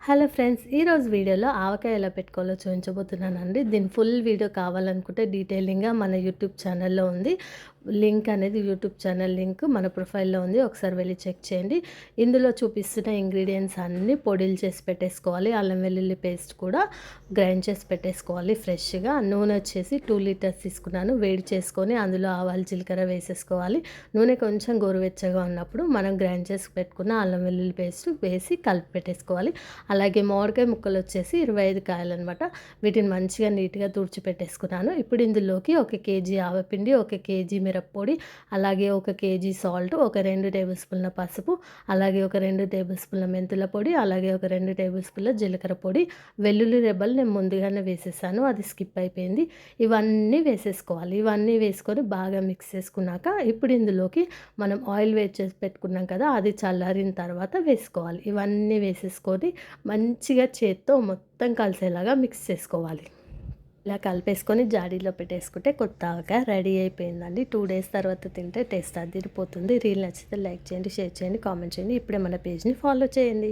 Hello friends, ఈరోజు వీడియోలో ఆవకాయ ఎలా పెట్టుకోవాలో చూపించబోతున్నానండి. దీని ఫుల్ వీడియో కావాలనుకుంటే డీటెయిలింగ్గా మన యూట్యూబ్ ఛానల్లో ఉంది. లింక్ అనేది యూట్యూబ్ ఛానల్ లింక్ మన ప్రొఫైల్లో ఉంది, ఒకసారి వెళ్ళి చెక్ చేయండి. ఇందులో చూపిస్తున్న ఇంగ్రీడియంట్స్ అన్నీ పొడిలు చేసి పెట్టేసుకోవాలి. అల్లం వెల్లుల్లి పేస్ట్ కూడా గ్రైండ్ చేసి పెట్టేసుకోవాలి ఫ్రెష్గా. నూనె వచ్చేసి 2 లీటర్స్ తీసుకున్నాను. వేడి చేసుకొని అందులో ఆవాలు జీలకర్ర వేసేసుకోవాలి. నూనె కొంచెం గోరువెచ్చగా ఉన్నప్పుడు మనం గ్రైండ్ చేసి పెట్టుకున్న అల్లం వెల్లుల్లి పేస్ట్ వేసి కలిపి పెట్టేసుకోవాలి. అలాగే మామిడికాయ ముక్కలు వచ్చేసి 25 కాయలు అనమాట. వీటిని మంచిగా నీట్గా తుడిచిపెట్టేసుకున్నాను. ఇప్పుడు ఇందులోకి 1 కేజీ ఆవపిండి, 1 కేజీ మిరప్పొడి, అలాగే 1 కేజీ సాల్ట్, ఒక 2 టేబుల్ స్పూన్ల పసుపు, అలాగే ఒక 2 టేబుల్ స్పూన్ల మెంతుల పొడి, అలాగే ఒక 2 టేబుల్ స్పూన్ల జీలకర్ర పొడి. వెల్లుల్లి రెబ్బలు నేను ముందుగానే వేసేసాను, అది స్కిప్ అయిపోయింది. ఇవన్నీ వేసేసుకోవాలి. ఇవన్నీ వేసుకొని బాగా మిక్స్ చేసుకున్నాక ఇప్పుడు ఇందులోకి మనం ఆయిల్ వేడి చేసి పెట్టుకున్నాం కదా, అది చల్లారిన తర్వాత వేసుకోవాలి. ఇవన్నీ వేసేసుకొని మంచిగా చేత్తో మొత్తం కలిసేలాగా మిక్స్ చేసుకోవాలి. ఇలా కలిపేసుకొని జాడీలో పెట్టేసుకుంటే కొత్త ఆవకాయ రెడీ అయిపోయిందండి. 2 డేస్ తర్వాత తింటే టేస్ట్ అదిరిపోతుంది. రీల్ నచ్చితే లైక్ చేయండి, షేర్ చేయండి, కామెంట్ చేయండి. ఇప్పుడే మన పేజ్ని ఫాలో చేయండి.